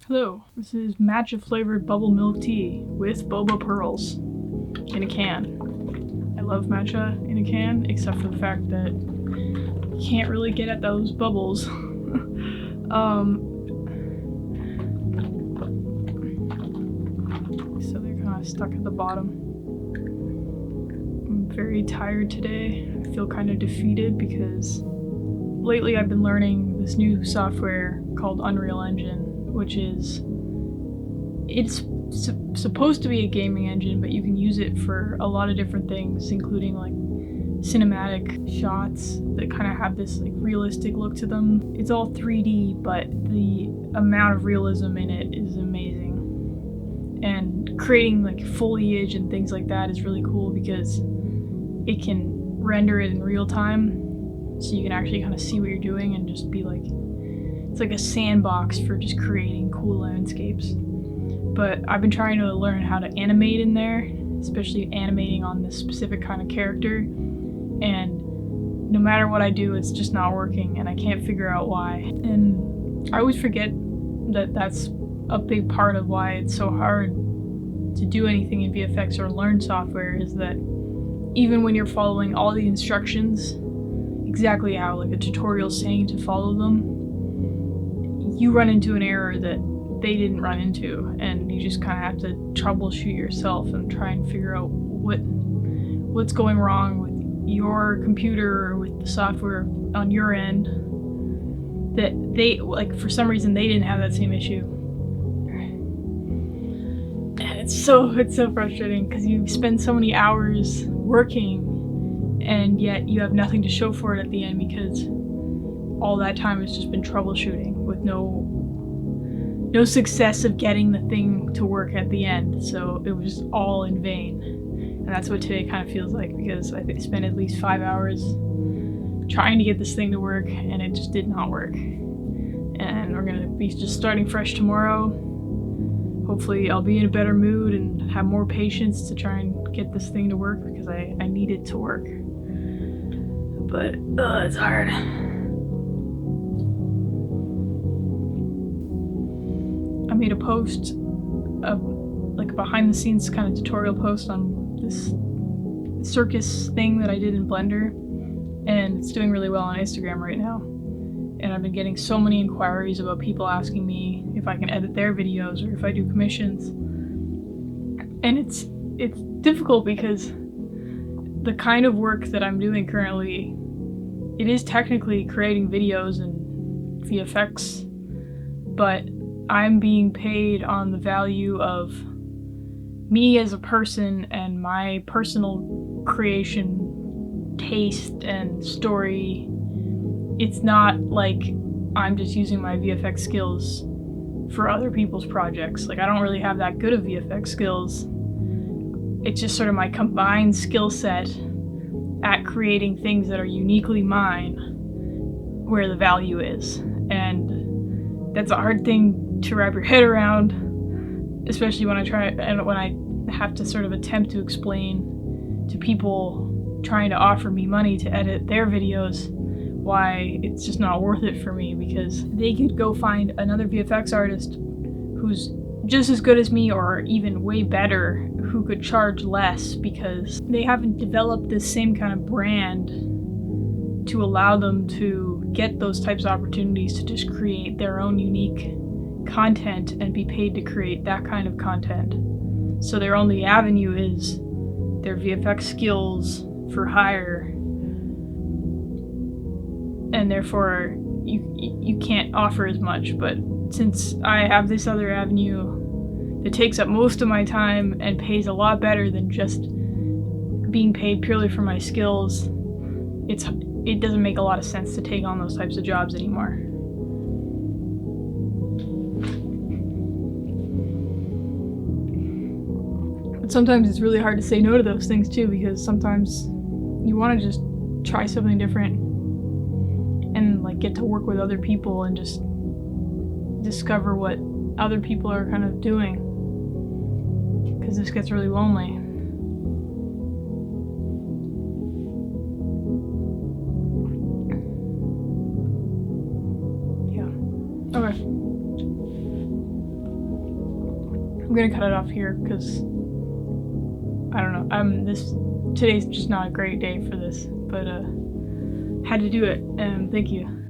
Hello, this is matcha flavored bubble milk tea with boba pearls in a can. I love matcha in a can, except for the fact that you can't really get at those bubbles. So they're kind of stuck at the bottom. I'm very tired today. I feel kind of defeated because lately I've been learning this new software called Unreal Engine, which is, it's supposed to be a gaming engine, but you can use it for a lot of different things, including like cinematic shots that kind of have this like realistic look to them. It's all 3D, but the amount of realism in it is amazing. And creating like foliage and things like that is really cool because it can render it in real time, so you can actually kind of see what you're doing and just be like, it's like a sandbox for just creating cool landscapes. But I've been trying to learn how to animate in there, especially animating on this specific kind of character, and no matter what I do, it's just not working and I can't figure out why. And I always forget that that's a big part of why it's so hard to do anything in VFX or learn software, is that even when you're following all the instructions exactly how like a tutorial's saying to follow them, you run into an error that they didn't run into, and you just kind of have to troubleshoot yourself and try and figure out what's going wrong with your computer or with the software on your end, that they, like, for some reason they didn't have that same issue. And it's so frustrating because you spend so many hours working and yet you have nothing to show for it at the end because all that time has just been troubleshooting with no success of getting the thing to work at the end. So it was all in vain. And that's what today kind of feels like, because I spent at least 5 hours trying to get this thing to work and it just did not work. And we're gonna be just starting fresh tomorrow. Hopefully I'll be in a better mood and have more patience to try and get this thing to work, because I need it to work. But it's hard. I made a post, like a behind the scenes kind of tutorial post on this circus thing that I did in Blender, and it's doing really well on Instagram right now. And I've been getting so many inquiries about people asking me if I can edit their videos or if I do commissions. And it's difficult because the kind of work that I'm doing currently, it is technically creating videos and VFX, but I'm being paid on the value of me as a person and my personal creation, taste, and story. It's not like I'm just using my VFX skills for other people's projects. Like, I don't really have that good of VFX skills. It's just sort of my combined skill set at creating things that are uniquely mine where the value is. And that's a hard thing to wrap your head around, especially when I have to sort of attempt to explain to people trying to offer me money to edit their videos why it's just not worth it for me, because they could go find another VFX artist who's just as good as me or even way better, who could charge less because they haven't developed this same kind of brand to allow them to get those types of opportunities to just create their own unique content and be paid to create that kind of content. So their only avenue is their VFX skills for hire, and therefore you can't offer as much. But since I have this other avenue that takes up most of my time and pays a lot better than just being paid purely for my skills, it doesn't make a lot of sense to take on those types of jobs anymore. But sometimes it's really hard to say no to those things too, because sometimes you want to just try something different and like get to work with other people and just discover what other people are kind of doing, because this gets really lonely. Yeah. Okay. I'm gonna cut it off here because I don't know. Today's just not a great day for this, but had to do it. And thank you.